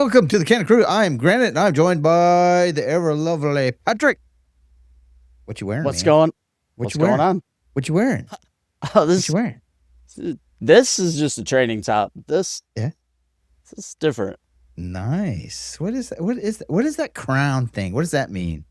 Welcome to the Cannon Crüe. I'm Granit, and I'm joined by the ever lovely Patrick. What you wearing? What's man? going What you going wearing? on? What you wearing? Oh, What you wearing? this is just a training top. Yeah. This is different. Nice. What is that? What is that crown thing? What does that mean?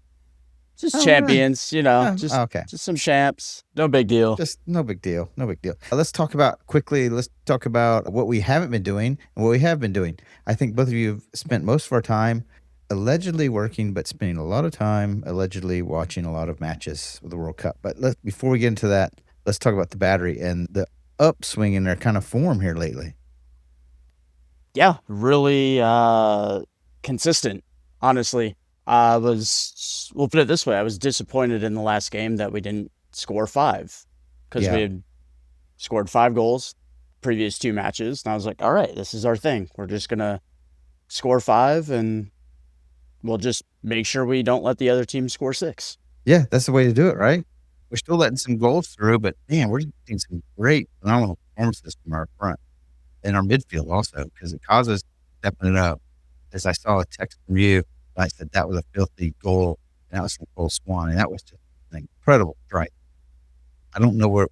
Just Oh, champions, okay. just some champs. No big deal. Just no big deal. No big deal. Let's talk about what we haven't been doing and what we have been doing. I think both of you have spent most of our time allegedly working, but spending a lot of time allegedly watching a lot of matches of the World Cup. But before we get into that, let's talk about the Battery and the upswing in their kind of form here lately. Yeah, really consistent, honestly. We'll put it this way, I was disappointed in the last game that we didn't score 5 because Yeah. we had scored 5 goals previous 2 matches. And I was like, all right, this is our thing. We're just going to score 5 and we'll just make sure we don't let the other team score 6. Yeah, that's the way to do it, right? We're still letting some goals through, but man, we're getting some great, phenomenal performances from our front and our midfield also, because Ycaza's stepping it up. As I saw a text from you, I said that was a filthy goal, and that was from Colton Swan, and that was just an incredible strike. I don't know where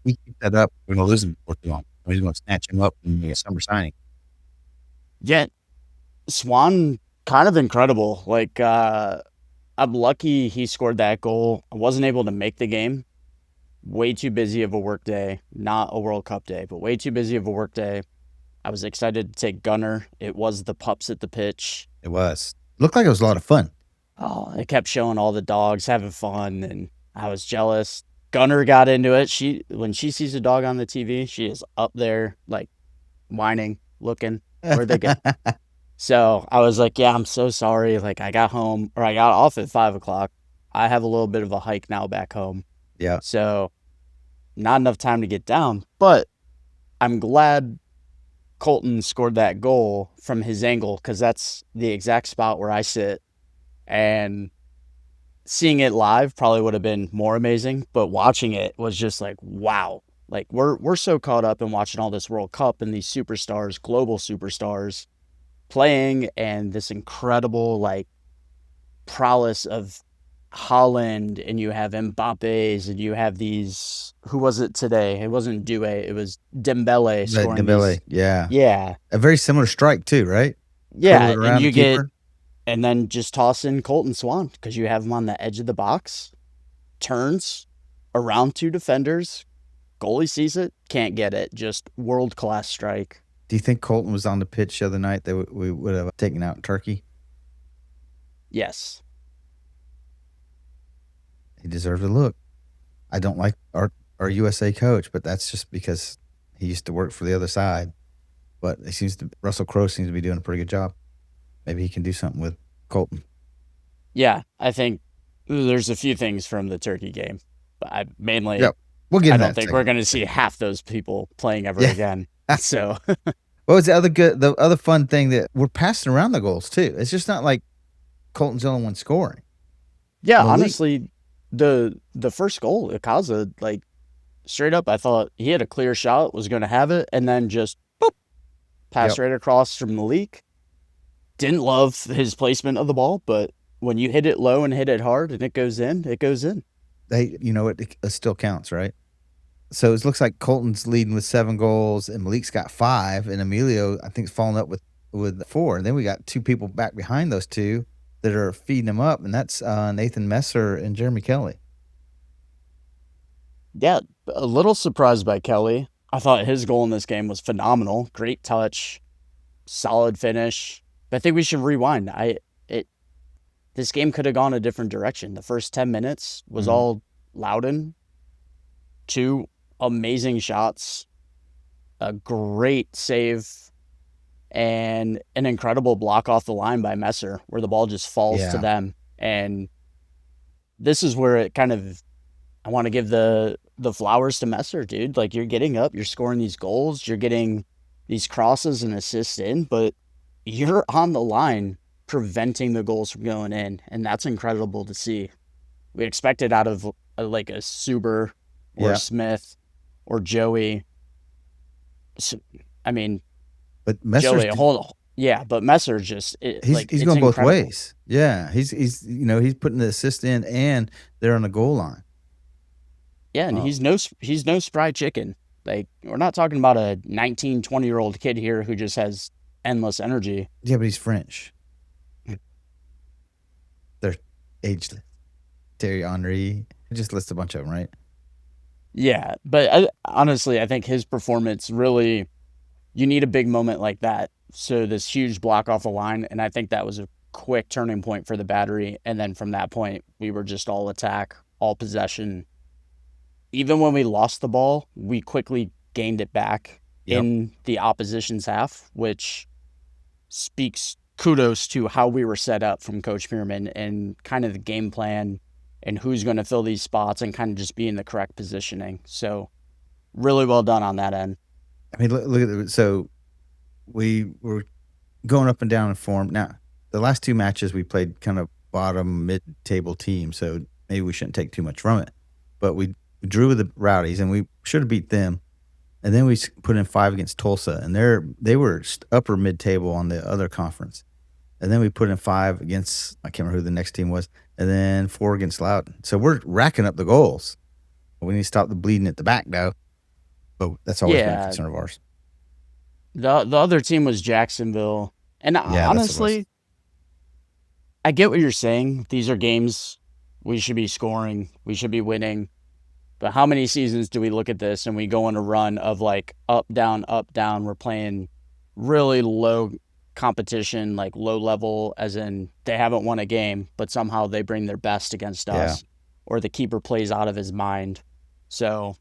we keep that up, we're going to lose him before too long. We're going to snatch him up in the summer signing. Yet Swan, kind of incredible. Like, I'm lucky he scored that goal. I wasn't able to make the game. Way too busy of a work day. Not a World Cup day, but way too busy of a work day. I was excited to take Gunner. It was the pups at the pitch. It was. Looked like it was a lot of fun. Oh, it kept showing all the dogs having fun, and I was jealous. Gunner got into it. When she sees a dog on the TV, she is up there, like, whining, looking, where'd they go? So I was like, yeah, I'm so sorry. Like, I got off at 5 o'clock. I have a little bit of a hike now back home. Yeah. So not enough time to get down, but I'm glad Colton scored that goal from his angle, because that's the exact spot where I sit, and seeing it live probably would have been more amazing, but watching it was just like, wow. Like, we're so caught up in watching all this World Cup and these superstars, global superstars playing, and this incredible, like, prowess of Holland, and you have Mbappe's, and you have these, who was it today? It wasn't Due, it was Dembele scoring. Dembele, yeah. Yeah. A very similar strike too, right? Yeah, Curled around and the keeper. and then just toss in Colton Swan, because you have him on the edge of the box, turns around 2 defenders, goalie sees it, can't get it, just world-class strike. Do you think Colton was on the pitch the other night that we would have taken out Turkey? Yes. He deserved a look. I don't like our USA coach, but that's just because he used to work for the other side. But Russell Crowe seems to be doing a pretty good job. Maybe he can do something with Colton. Yeah, I think there's a few things from the Turkey game, but I we'll get. I don't think we're going to see half those people playing ever again. So, what was the other fun thing that we're passing around the goals too? It's just not like Colton's the only one scoring. Yeah, honestly, the first goal, Ycaza, like, straight up, I thought he had a clear shot, was going to have it, and then just boop, pass right across from Malik. Didn't love his placement of the ball, but when you hit it low and hit it hard and it goes in, it goes in. It still counts, right? So it looks like Colton's leading with 7 goals, and Malik's got 5, and Emilio, I think, is falling up with 4. And then we got 2 people back behind those 2 that are feeding him up, and that's Nathan Messer and Jeremy Kelly. Yeah, a little surprised by Kelly. I thought his goal in this game was phenomenal. Great touch, solid finish. But I think we should rewind. This game could have gone a different direction. The first 10 minutes was all Loudon. 2 amazing shots, a great save, and an incredible block off the line by Messer, where the ball just falls to them. And this is where it kind of, I want to give the flowers to Messer, dude. Like, you're getting up, you're scoring these goals, you're getting these crosses and assists in, but you're on the line preventing the goals from going in, and that's incredible to see. We expect it out of like a Suber or Smith or Joey. So, I mean, but Joey, Yeah, but Messer just He's it's going both incredible. ways. Yeah, he's he's putting the assist in and they're on the goal line. Yeah, and Oh, he's no spry chicken. Like, we're not talking about a 19, 20-year-old kid here who just has endless energy. yeah, but he's French. They're ageless. Thierry Henry. Just list a bunch of them, right? Yeah, but honestly, I think his performance really, you need a big moment like that. So this huge block off the line, and I think that was a quick turning point for the Battery. And then from that point, we were just all attack, all possession. Even when we lost the ball, we quickly gained it back Yep. in the opposition's half, which speaks kudos to how we were set up from Coach Pierman and kind of the game plan and who's going to fill these spots and kind of just be in the correct positioning. So really well done on that end. I mean, look at it. So we were going up and down in form. Now, the last two matches we played kind of bottom mid-table team, so maybe we shouldn't take too much from it. But we drew with the Rowdies, and we should have beat them. And then we put in 5 against Tulsa, and they were upper mid-table on the other conference. And then we put in 5 against, I can't remember who the next team was, and then 4 against Loudoun. So we're racking up the goals. We need to stop the bleeding at the back, though. But that's always been a concern of ours. The other team was Jacksonville. And Yeah, honestly, I get what you're saying. These are games we should be scoring, we should be winning. But how many seasons do we look at this and we go on a run of like up, down, up, down? We're playing really low competition, like low level, as in they haven't won a game, but somehow they bring their best against us, or the keeper plays out of his mind. So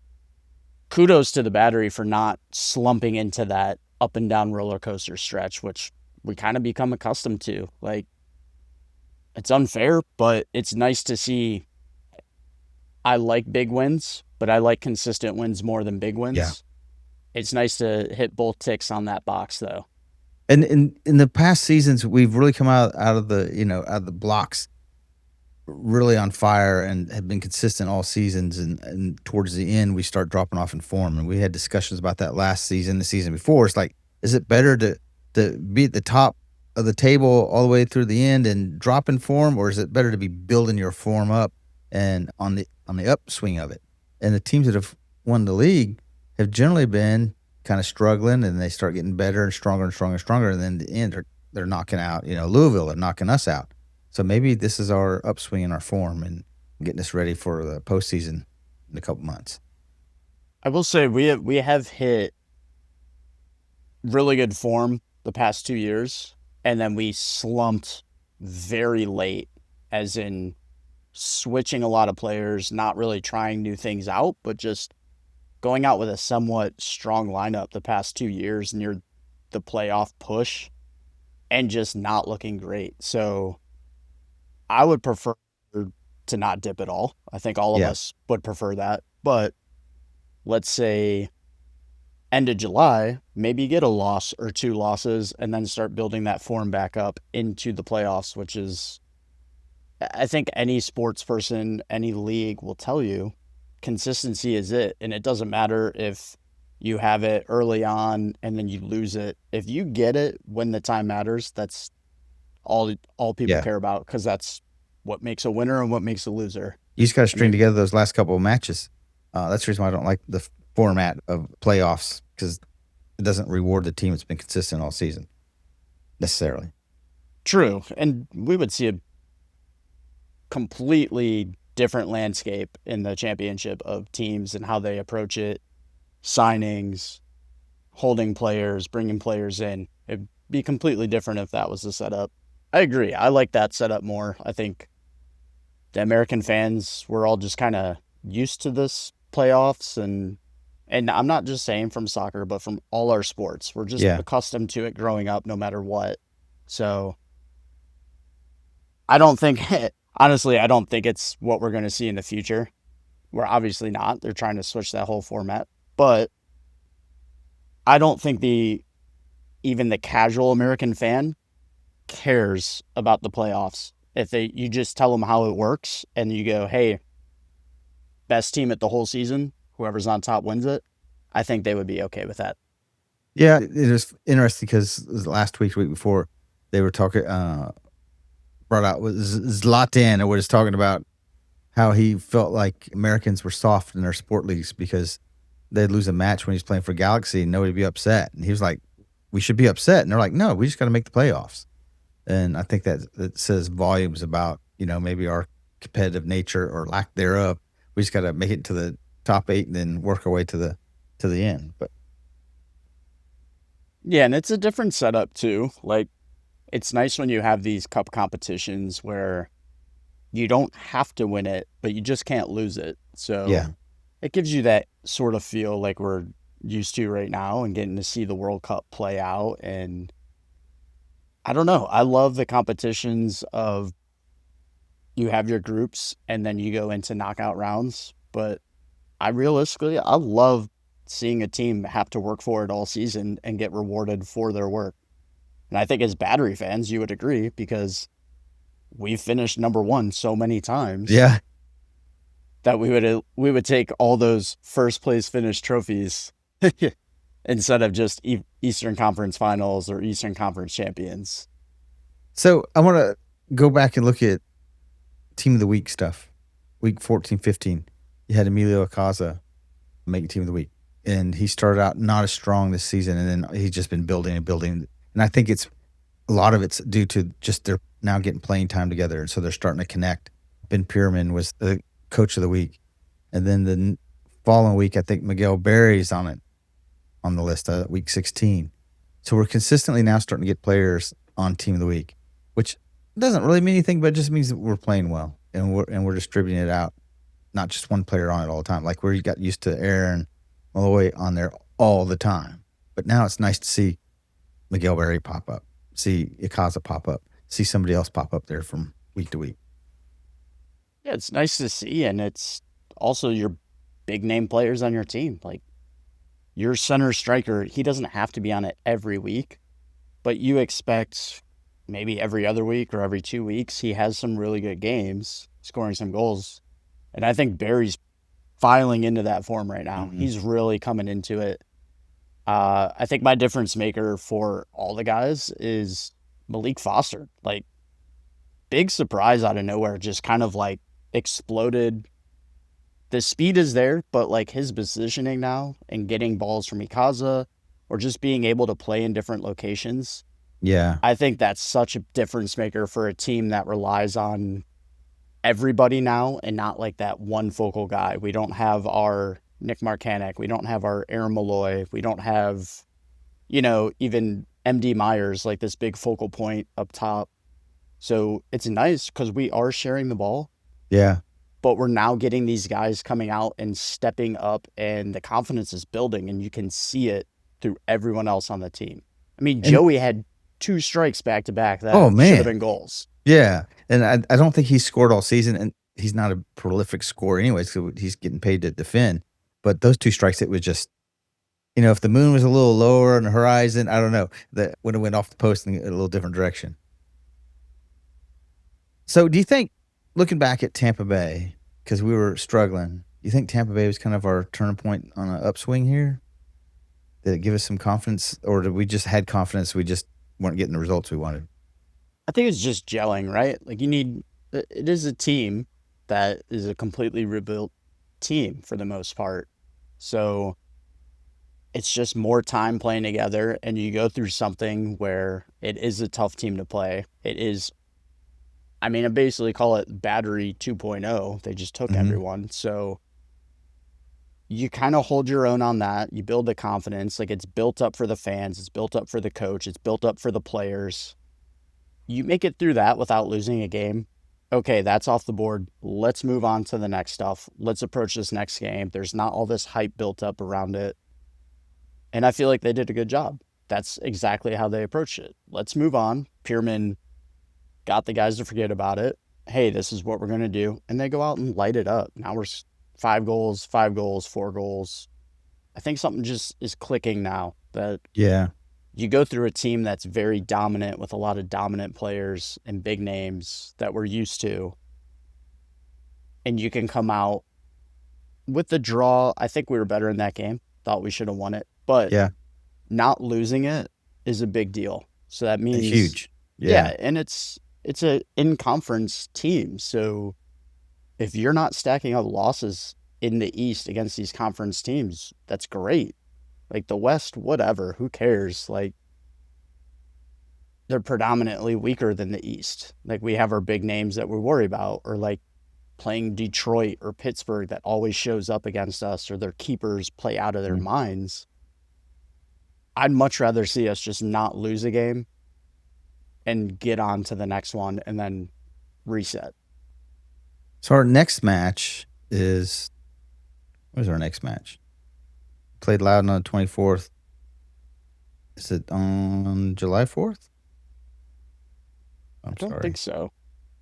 kudos to the Battery for not slumping into that up and down roller coaster stretch, which we kind of become accustomed to. Like, it's unfair, but it's nice to see. I like big wins, but I like consistent wins more than big wins. Yeah. It's nice to hit both ticks on that box, though. And in the past seasons, we've really come out of the out of the blocks really on fire and have been consistent all seasons. And towards the end, we start dropping off in form. And we had discussions about that last season, the season before. It's like, is it better to be at the top of the table all the way through the end and drop in form, or is it better to be building your form up and on the upswing of it? And the teams that have won the league have generally been kind of struggling, and they start getting better and stronger and stronger and stronger. And then in the end, they're knocking out, Louisville are knocking us out. So maybe this is our upswing in our form and getting us ready for the postseason in a couple months. I will say we have hit really good form the past 2 years, and then we slumped very late, as in switching a lot of players, not really trying new things out, but just going out with a somewhat strong lineup the past 2 years near the playoff push and just not looking great. So I would prefer to not dip at all. I think all of us would prefer that. But let's say end of July, maybe get a loss or 2 losses and then start building that form back up into the playoffs, which is, I think any sports person, any league will tell you, consistency is it. And it doesn't matter if you have it early on and then you lose it. If you get it when the time matters, that's all people care about, because that's what makes a winner and what makes a loser. You just got to string together those last couple of matches. That's the reason why I don't like the format of playoffs, because it doesn't reward the team that's been consistent all season necessarily. True. And we would see a completely different landscape in the championship of teams and how they approach it, signings, holding players, bringing players in. It'd be completely different if that was the setup. I agree. I like that setup more. I think the American fans, we're all just kind of used to this playoffs, and I'm not just saying from soccer, but from all our sports. We're just accustomed to it growing up no matter what. So I don't think honestly, I don't think it's what we're going to see in the future. We're obviously not. They're trying to switch that whole format. But I don't think even the casual American fan cares about the playoffs. If you just tell them how it works and you go, hey, best team at the whole season, whoever's on top wins it, I think they would be okay with that. Yeah, it was interesting because last week, the week before, they were talking, brought out was Zlatan, and was talking about how he felt like Americans were soft in their sport leagues because they'd lose a match when he's playing for Galaxy and nobody'd be upset. And he was like, we should be upset. And they're like, no, we just got to make the playoffs. And I think that says volumes about, maybe our competitive nature or lack thereof. We just got to make it to the top 8 and then work our way to the end. But Yeah, and it's a different setup too. Like, it's nice when you have these cup competitions where you don't have to win it, but you just can't lose it. So yeah, it gives you that sort of feel like we're used to right now and getting to see the World Cup play out. And I don't know. I love the competitions of you have your groups and then you go into knockout rounds. But I love seeing a team have to work for it all season and get rewarded for their work. And I think as Battery fans, you would agree because we've finished number one so many times yeah. that we would take all those first place finish trophies instead of just Eastern Conference Finals or Eastern Conference champions. So I want to go back and look at Team of the Week stuff. Week 14, 15. You had Emilio Ycaza make Team of the Week. And he started out not as strong this season, and then he's just been building and building. And I think a lot of it's due to just they're now getting playing time together, and so they're starting to connect. Ben Pierman was the coach of the week. And then the following week, I think Miguel Berry's on the list, week 16. So we're consistently now starting to get players on Team of the Week, which doesn't really mean anything, but it just means that we're playing well and we're distributing it out, not just one player on it all the time. Like we got used to Aaron Malloy on there all the time, but now it's nice to see Miguel Berry pop up, see Ycaza pop up, see somebody else pop up there from week to week. Yeah, it's nice to see, and it's also your big name players on your team. Like your center striker, he doesn't have to be on it every week, but you expect maybe every other week or every 2 weeks he has some really good games, scoring some goals. And I think Barry's filing into that form right now. Mm-hmm. He's really coming into it. I think my difference maker for all the guys is Malik Foster. Like, big surprise out of nowhere, just kind of like exploded. The speed is there, but like his positioning now and getting balls from Ycaza or just being able to play in different locations, Yeah. I think that's such a difference maker for a team that relies on everybody now and not like that one focal guy. We don't have our Nick Marcanic. We don't have our Aaron Malloy. We don't have, even MD Myers, like this big focal point up top. So it's nice because we are sharing the ball, Yeah. but we're now getting these guys coming out and stepping up, and the confidence is building, and you can see it through everyone else on the team. I mean, And, Joey had 2 strikes back to back that oh, should man. have been goals. Yeah. And I don't think he's scored all season, and he's not a prolific scorer anyway, so he's getting paid to defend. But those 2 strikes, it was just, if the moon was a little lower on the horizon, I don't know, that would have went off the post in a little different direction. So do you think, looking back at Tampa Bay, because we were struggling, you think Tampa Bay was kind of our turning point on an upswing here? Did it give us some confidence, or did we just had confidence, we just weren't getting the results we wanted? I think it's just gelling, right? Like it is a team that is a completely rebuilt team for the most part. So it's just more time playing together, and you go through something where it is a tough team to play. I basically call it Battery 2.0. They just took everyone. So you kind of hold your own on that. You build the confidence. Like, it's built up for the fans. It's built up for the coach. It's built up for the players. You make it through that without losing a game. Okay, that's off the board. Let's move on to the next stuff. Let's approach this next game. There's not all this hype built up around it. And I feel like they did a good job. That's exactly how they approached it. Let's move on. Pierman got the guys to forget about it. Hey, this is what we're going to do. And they go out and light it up. Now we're 5 goals, 4 goals. I think something just is clicking now that you go through a team that's very dominant with a lot of dominant players and big names that we're used to. And you can come out with the draw. I think we were better in that game. Thought we should have won it. But not losing it is a big deal. So that means huge. Yeah, and it's a in-conference team. So if you're not stacking up losses in the East against these conference teams, that's great. Like the West, whatever, who cares? Like they're predominantly weaker than the East. Like we have our big names that we worry about, or like playing Detroit or Pittsburgh that always shows up against us, or their keepers play out of their minds. I'd much rather see us just not lose a game and get on to the next one and then reset. So our next match is, where's our next match? Played Loudon on the 24th. Is it on July 4th? I don't think so.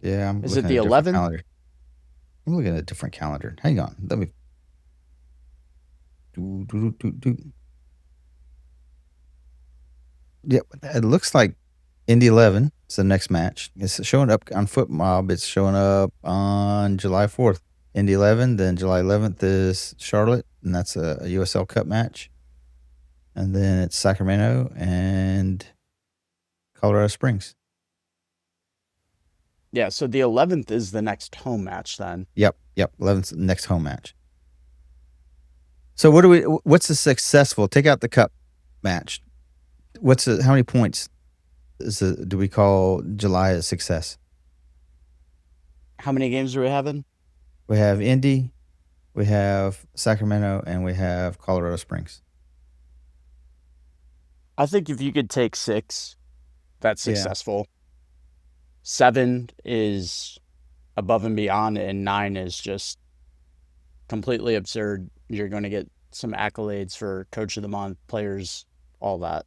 Yeah. Is it the 11th? I'm looking at a different calendar. Hang on. Let me. Yeah, it looks like Indy 11 is the next match. It's showing up on FootMob. It's showing up on July 4th. Indy 11, then July 11th is Charlotte, and that's a USL Cup match. And then it's Sacramento and Colorado Springs. Yeah, so the 11th is the next home match then. Yep. 11th the next home match. So what's the successful? Take out the cup match. How many points do we call July a success? How many games are we having? We have Indy, we have Sacramento, and we have Colorado Springs. I think if you could take 6, that's successful. 7 is above and beyond, and 9 is just completely absurd. You're going to get some accolades for Coach of the Month, players, all that.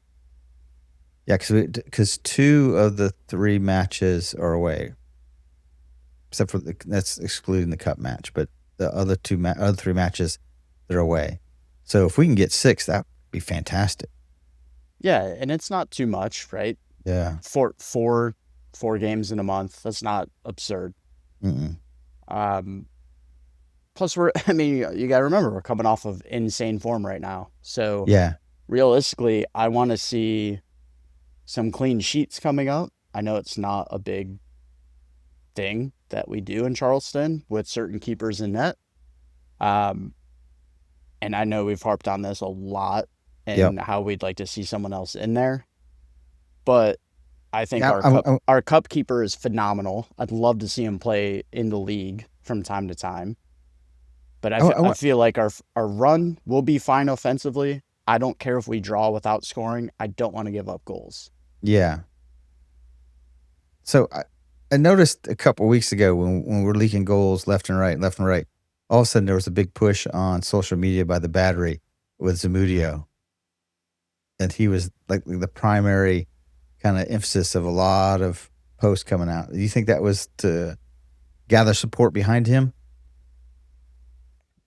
Yeah, because 2 of the 3 matches are away, except for that's excluding the cup match. But the other 3 matches, they're away. So if we can get 6, that would be fantastic. Yeah, and it's not too much, right? Yeah. Four games in a month. That's not absurd. Mm-mm. Plus, you got to remember, we're coming off of insane form right now. So yeah, realistically, I want to see some clean sheets coming up. I know it's not a big thing that we do in Charleston with certain keepers in net. And I know we've harped on this a lot and how we'd like to see someone else in there. But I think our cup keeper is phenomenal. I'd love to see him play in the league from time to time. But I feel like our run will be fine offensively. I don't care if we draw without scoring. I don't want to give up goals. Yeah. So I noticed a couple of weeks ago when we're leaking goals left and right, all of a sudden there was a big push on social media by the Battery with Zamudio. And he was like the primary kind of emphasis of a lot of posts coming out. Do you think that was to gather support behind him?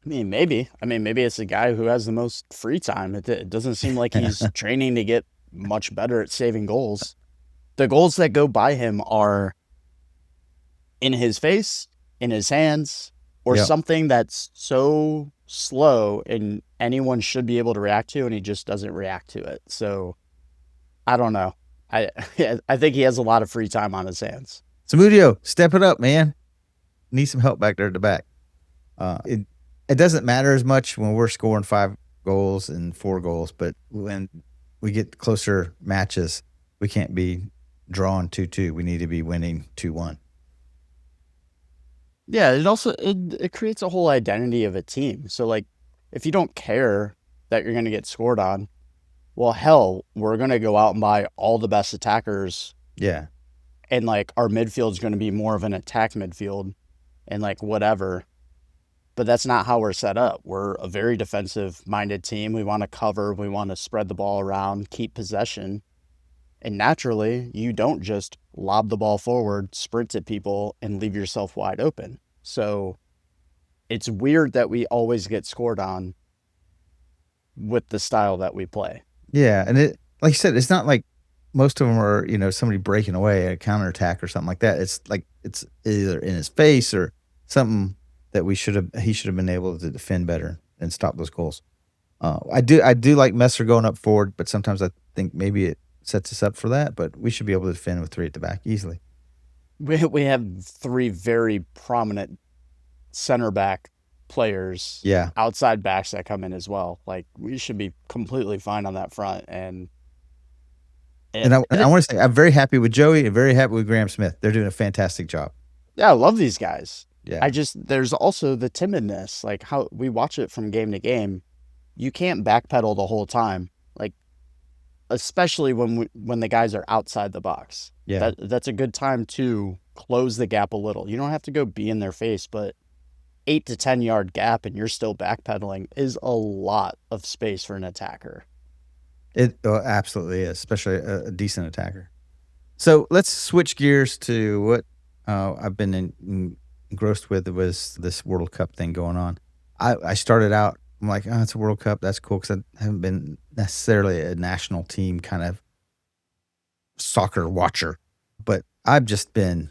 Maybe. Maybe it's the guy who has the most free time. It doesn't seem like he's training to get much better at saving goals. The goals that go by him are in his face, in his hands, or something that's so slow and anyone should be able to react to, and he just doesn't react to it. So, I don't know. I think he has a lot of free time on his hands. Zamudio, step it up, man. Need some help back there at the back. It doesn't matter as much when we're scoring 5 goals and 4 goals, but when we get closer matches, we can't be drawing 2-2. We need to be winning 2-1. Yeah, it creates a whole identity of a team. So like, if you don't care that you're going to get scored on, well, hell, we're going to go out and buy all the best attackers. Yeah. And like our midfield is going to be more of an attack midfield and like whatever. But that's not how we're set up. We're a very defensive-minded team. We want to cover. We want to spread the ball around, keep possession. And naturally, you don't just lob the ball forward, sprint at people, and leave yourself wide open. So it's weird that we always get scored on with the style that we play. Yeah, and it, like you said, it's not like most of them are, somebody breaking away, a counterattack or something like that. It's like it's either in his face or something that he should have been able to defend better and stop those goals. I do like Messer going up forward, but sometimes I think maybe it sets us up for that. But we should be able to defend with 3 at the back easily. We have 3 very prominent center back players, Yeah, outside backs that come in as well. Like, we should be completely fine on that front. And and I it, want to say I'm very happy with Joey and very happy with Graham Smith. They're doing a fantastic job. yeah, I love these guys. Yeah, There's also the timidness, like how we watch it from game to game. You can't backpedal the whole time, like especially when the guys are outside the box. yeah. That's a good time to close the gap a little. You don't have to go be in their face, but 8 to 10 yard gap and you're still backpedaling is a lot of space for an attacker. It absolutely is, especially a decent attacker. So let's switch gears to what I've been engrossed with was this World Cup thing going on. I started out, I'm like, oh, it's a World Cup. That's cool because I haven't been necessarily a national team kind of soccer watcher, but I've just been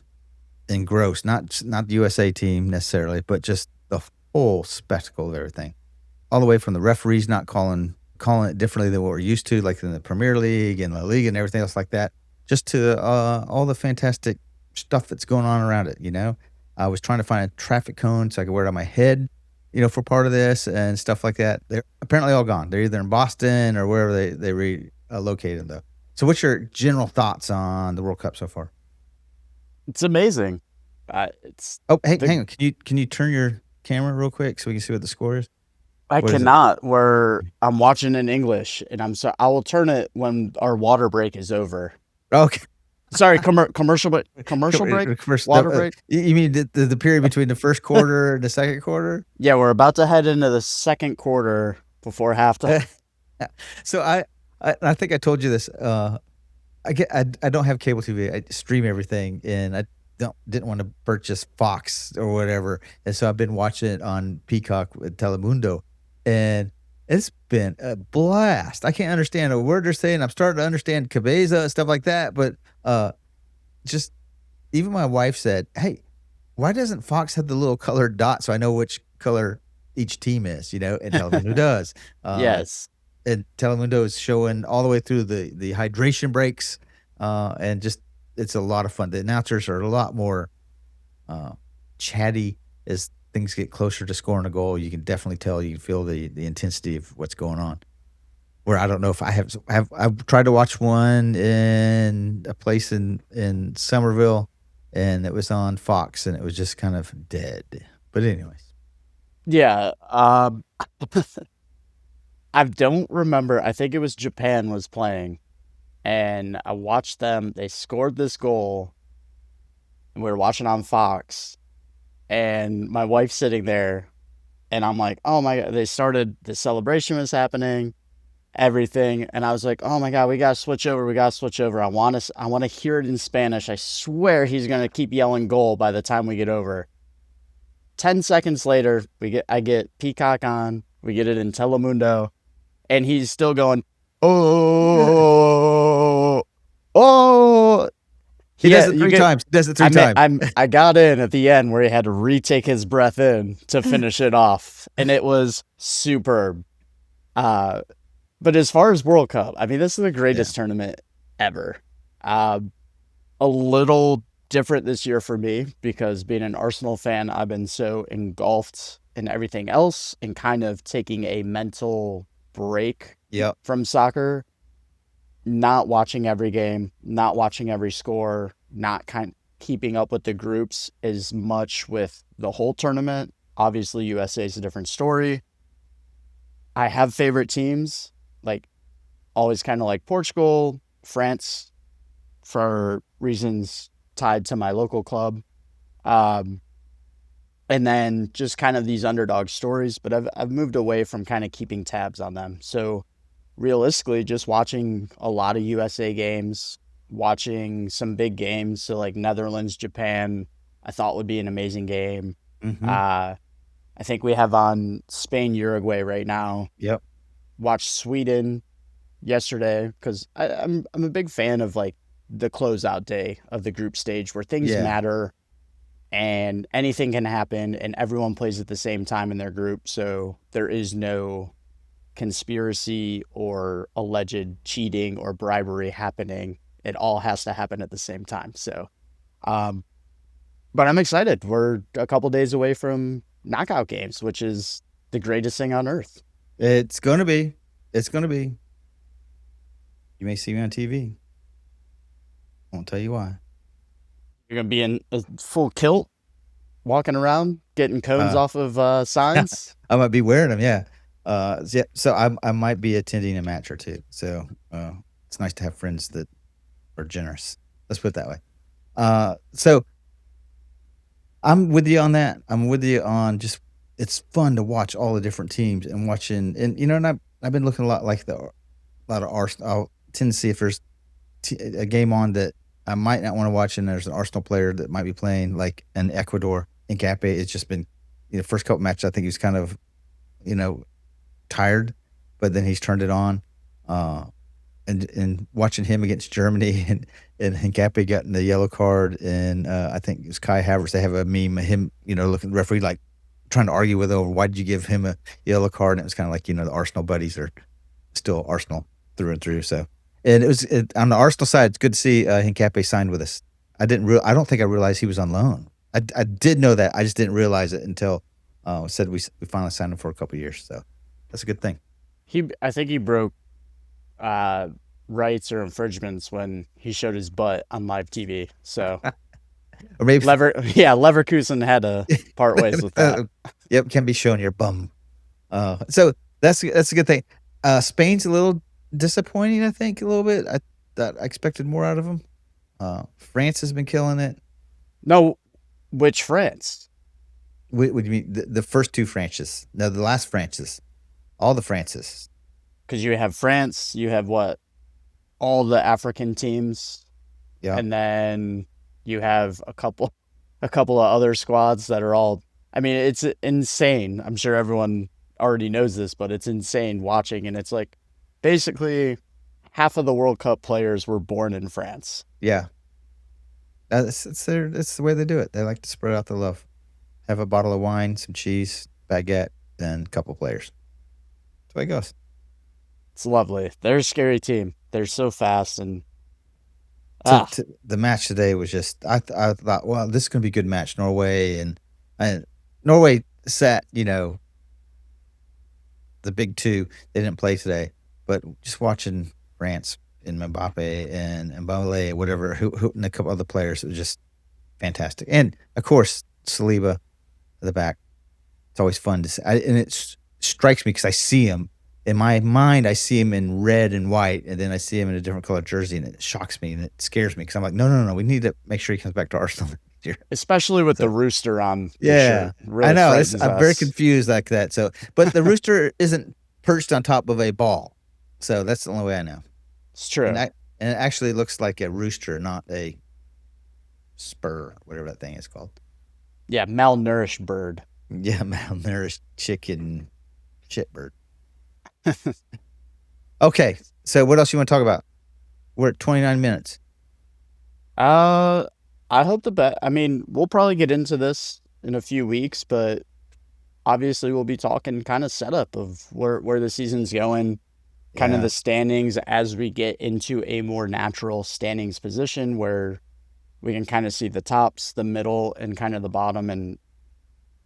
engrossed. Not the USA team necessarily, but just the whole spectacle of everything, all the way from the referees not calling it differently than what we're used to, like in the Premier League and La Liga and everything else like that, just to all the fantastic stuff that's going on around it. I was trying to find a traffic cone so I could wear it on my head, for part of this and stuff like that. They're apparently all gone. They're either in Boston or wherever they relocated though. So what's your general thoughts on the World Cup so far? It's amazing. It's Hey, hang on. Can you turn your camera real quick so we can see what the score is? I What is it? cannot. Where I'm watching in English, and I will turn it when our water break is over. Okay. Sorry, commercial break. Water break. You mean the period between the first quarter and the second quarter? Yeah, we're about to head into the second quarter before halftime. So I think I told you this. I don't have cable TV. I stream everything, and I didn't want to purchase Fox or whatever, and so I've been watching it on Peacock with Telemundo, and it's been a blast. I can't understand a word they're saying. I'm starting to understand Cabeza and stuff like that, but just even my wife said, "Hey, why doesn't Fox have the little colored dot so I know which color each team is?" And Telemundo does. Yes. And Telemundo is showing all the way through the hydration breaks, and just it's a lot of fun. The announcers are a lot more chatty as things get closer to scoring a goal. You can definitely tell. You can feel the intensity of what's going on. Where I don't know if I've tried to watch one in a place in Somerville, and it was on Fox, and it was just kind of dead. But anyways, Yeah. I don't remember. I think it was Japan was playing, and I watched them. They scored this goal, and we were watching on Fox, and my wife's sitting there, and I'm like, oh my God, the celebration was happening, everything, and I was like, oh my God, we gotta switch over. I want to hear it in Spanish. I swear he's gonna keep yelling goal by the time we get over. 10 seconds later, I get Peacock on, we get it in Telemundo, and he's still going, oh. he does it three times. He does it three times. I got in at the end where he had to retake his breath in to finish it off, and it was superb. But as far as World Cup, I mean, this is the greatest tournament ever. A little different this year for me because being an Arsenal fan, I've been so engulfed in everything else and kind of taking a mental break from soccer. Not watching every game, not watching every score, not keeping up with the groups as much with the whole tournament. Obviously, USA is a different story. I have favorite teams, like always kind of like Portugal, France, for reasons tied to my local club. And then just kind of these underdog stories, but I've moved away from kind of keeping tabs on them. So realistically, just watching a lot of USA games, watching some big games. So like Netherlands, Japan, I thought would be an amazing game. Mm-hmm. I think we have on Spain, Uruguay right now. Yep. Watched Sweden yesterday because I'm a big fan of like the closeout day of the group stage where things matter and anything can happen and everyone plays at the same time in their group. So there is no conspiracy or alleged cheating or bribery happening. It all has to happen at the same time. So, but I'm excited. We're a couple days away from knockout games, which is the greatest thing on earth. It's going to be. It's going to be. You may see me on TV. Won't tell you why. You're going to be in a full kilt, walking around, getting cones off of signs. I might be wearing them, yeah. Yeah. So I might be attending a match or two. So it's nice to have friends that are generous. Let's put it that way. So I'm with you on that. I'm with you on just it's fun to watch all the different teams and watching and and I've been looking a lot like a lot of Arsenal. I'll tend to see if there's a game on that I might not want to watch and there's an Arsenal player that might be playing like in Ecuador. Nkape it's just been first couple matches I think he was kind of tired, but then he's turned it on. And watching him against Germany and Nkape getting the yellow card and I think it was Kai Havertz. They have a meme of him, looking at the referee like trying to argue with over why did you give him a yellow card? And it was kind of like the Arsenal buddies are still Arsenal through and through. So and it was on the Arsenal side. It's good to see Nkape signed with us. I don't think I realized he was on loan. I did know that. I just didn't realize it until said we finally signed him for a couple of years. So that's a good thing. I think he broke rights or infringements when he showed his butt on live TV. So, or maybe Leverkusen had to part ways with that. Yep, can be showing your bum. So that's a good thing. Spain's a little disappointing, I think, a little bit. I expected more out of them. France has been killing it. No, which France? What do you mean? The first two Frances? No, the last Frances. All the Frances. Because you have France, you have what? All the African teams. Yeah. And then you have a couple of other squads that are all, I mean, it's insane. I'm sure everyone already knows this, but it's insane watching. And it's like basically half of the World Cup players were born in France. Yeah. It's the way they do it. They like to spread out the love. Have a bottle of wine, some cheese, baguette, and a couple players. That's the way it goes. It's lovely. They're a scary team. They're so fast and the match today was just I thought, well, this is going to be a good match. Norway and Norway sat, the big two. They didn't play today, but just watching France and Mbappe and Mbale, whatever, who and a couple other players, it was just fantastic. And of course, Saliba at the back. It's always fun to see, and it strikes me because I see him. In my mind, I see him in red and white, and then I see him in a different color jersey, and it shocks me and it scares me because I'm like, no, we need to make sure he comes back to Arsenal next year. Especially with the rooster on. Yeah, really I know. I'm very confused like that. So, but the rooster isn't perched on top of a ball, so that's the only way I know. It's true, and it actually looks like a rooster, not a spur, whatever that thing is called. Yeah, malnourished bird. Yeah, malnourished chicken shitbird. Okay, so what else you want to talk about? We're at 29 minutes. I hope I mean, we'll probably get into this in a few weeks, but obviously we'll be talking kind of setup of where the season's going, kind of the standings as we get into a more natural standings position where we can kind of see the tops, the middle, and kind of the bottom, and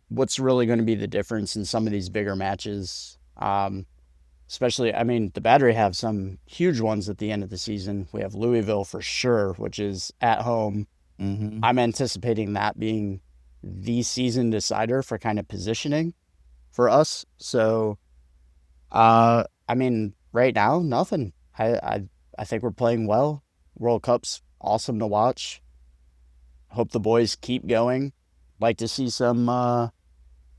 what's really going to be the difference in some of these bigger matches. Especially, I mean, the Battery have some huge ones at the end of the season. We have Louisville for sure, which is at home. Mm-hmm. I'm anticipating that being the season decider for kind of positioning for us. So, I mean, right now, nothing. I think we're playing well. World Cup's awesome to watch. Hope the boys keep going. Like to see some of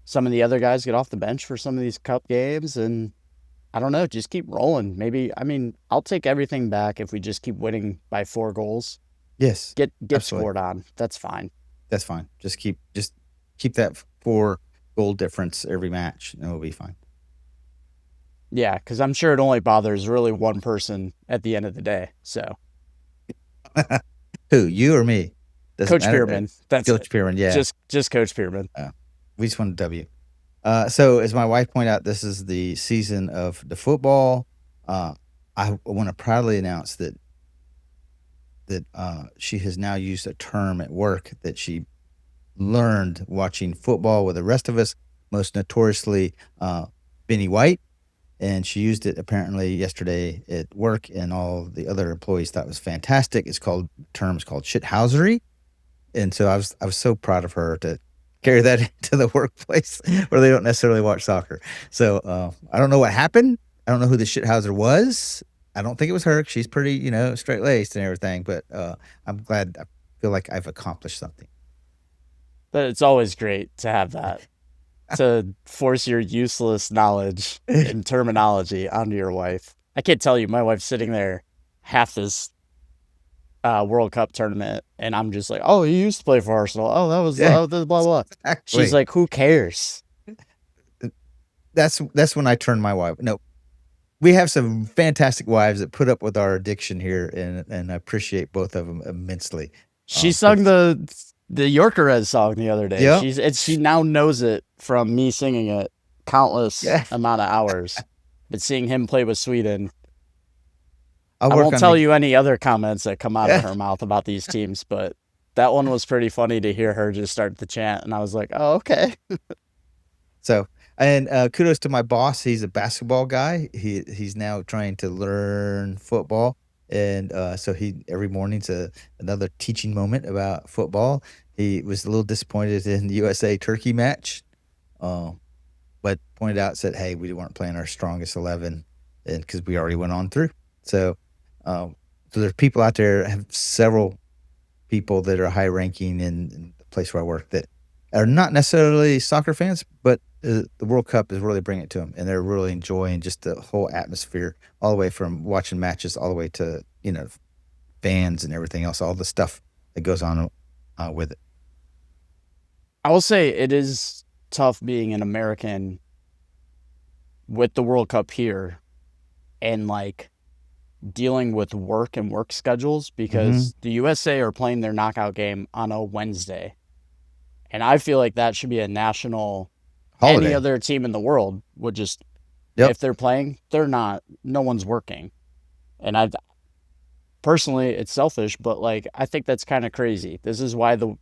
the other guys get off the bench for some of these cup games, and I don't know, just keep rolling. Maybe, I mean, I'll take everything back if we just keep winning by 4 goals. Yes. Get scored on. That's fine. That's fine. Just keep that 4 goal difference every match, and we'll be fine. Yeah, because I'm sure it only bothers really one person at the end of the day. So, who, you or me? Coach Pearman. That's Coach Pearman. Yeah, just Coach Pearman. We just want a W. So as my wife pointed out, this is the season of the football. I want to proudly announce that she has now used a term at work that she learned watching football with the rest of us, most notoriously Benny White. And she used it apparently yesterday at work, and all the other employees thought it was fantastic. It's called shithousery. And so I was so proud of her to carry that into the workplace where they don't necessarily watch soccer. So I don't know what happened. I don't know who the shithouser was. I don't think it was her. She's pretty, straight laced and everything. But I'm glad. I feel like I've accomplished something. But it's always great to have that, to force your useless knowledge and terminology onto your wife. I can't tell you, my wife's sitting there half this World Cup tournament, and I'm just like, oh, you used to play for Arsenal. Oh, that was blah, blah. Exactly. She's like, who cares? That's when I turn my wife. No, we have some fantastic wives that put up with our addiction here, and I appreciate both of them immensely. She sung the Yorkerez song the other day. Yeah. She now knows it from me singing it countless amount of hours. But seeing him play with Sweden, I won't tell you any other comments that come out of her mouth about these teams, but that one was pretty funny to hear her just start the chant, and I was like, oh, okay. So, and kudos to my boss. He's a basketball guy. He's now trying to learn football. And so every morning's another teaching moment about football. He was a little disappointed in the USA Turkey match, but pointed out, said, hey, we weren't playing our strongest 11 because we already went on through. So there's people out there, have several people that are high ranking in the place where I work that are not necessarily soccer fans, but the World Cup is really bringing it to them, and they're really enjoying just the whole atmosphere, all the way from watching matches all the way to fans and everything else, all the stuff that goes on with it. I will say it is tough being an American with the World Cup here and like dealing with work and work schedules, because the USA are playing their knockout game on a Wednesday. And I feel like that should be a national holiday. Any other team in the world would just, if they're playing, no one's working. And personally, it's selfish, but like, I think that's kind of crazy. This is why the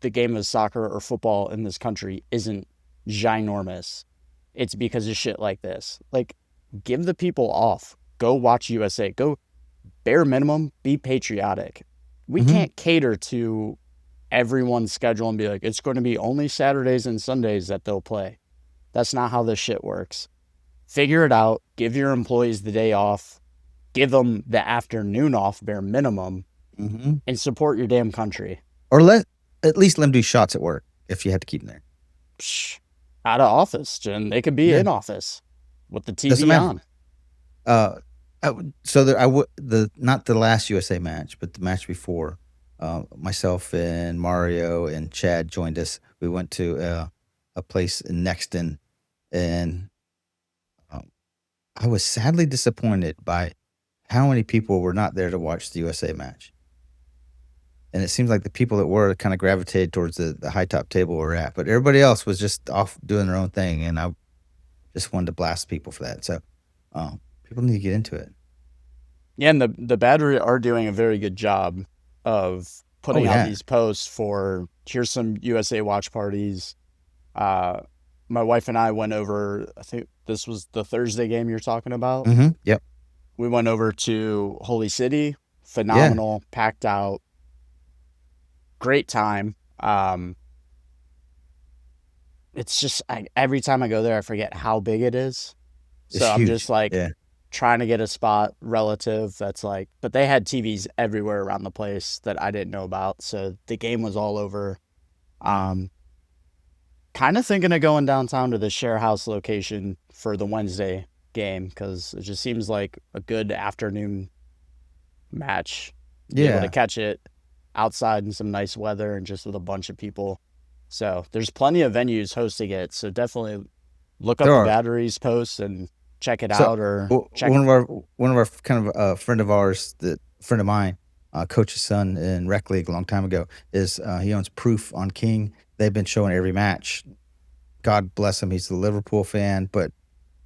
game of soccer or football in this country isn't ginormous. It's because of shit like this. Like, give the people off. Go watch USA. Go bare minimum, be patriotic. We can't cater to everyone's schedule and be like, it's going to be only Saturdays and Sundays that they'll play. That's not how this shit works. Figure it out. Give your employees the day off. Give them the afternoon off, bare minimum, and support your damn country. Or at least let them do shots at work if you have to keep them there. Out of office, Jen. They could be in office with the TV on. So not the last USA match, but the match before, myself and Mario and Chad joined us. We went to a place in Nexton, and I was sadly disappointed by how many people were not there to watch the USA match. And it seems like the people that were kind of gravitated towards the high top table we're at, but everybody else was just off doing their own thing, and I just wanted to blast people for that. So people need to get into it. Yeah, and the Battery are doing a very good job of putting out these posts for, here's some USA watch parties. My wife and I went over, I think this was the Thursday game you're talking about. Yep. We went over to Holy City. Phenomenal, packed out. Great time. It's just, every time I go there, I forget how big it is. So I'm just like trying to get a spot relative that's like, but they had TVs everywhere around the place that I didn't know about. So the game was all over. Kind of thinking of going downtown to the share house location for the Wednesday game, because it just seems like a good afternoon match. Be able to catch it outside in some nice weather and just with a bunch of people. So there's plenty of venues hosting it. So definitely look up the Battery's posts and check it out. Or one of our kind of friend of mine, coach's son in rec league a long time ago, is he owns Proof on King. They've been showing every match God bless him. He's a Liverpool fan, but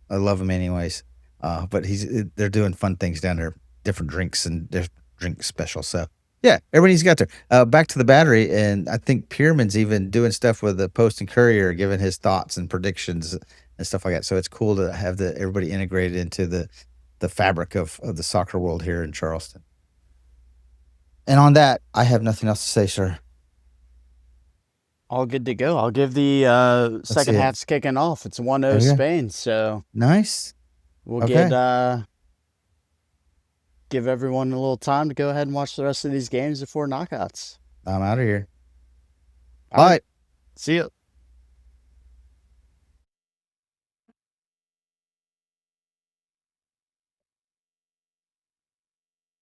I love him anyways. But they're doing fun things down there, different drinks and different drink specials. So yeah, everybody's got there. Back to the Battery, and I think Pierman's even doing stuff with the Post and Courier, giving his thoughts and predictions and stuff like that. So it's cool to have everybody integrated into the fabric of the soccer world here in Charleston. And on that, I have nothing else to say, sir. All good to go. I'll give the second half's kicking off. It's 1-0 Spain, so nice. We'll give everyone a little time to go ahead and watch the rest of these games before knockouts. I'm out of here. All right. See you.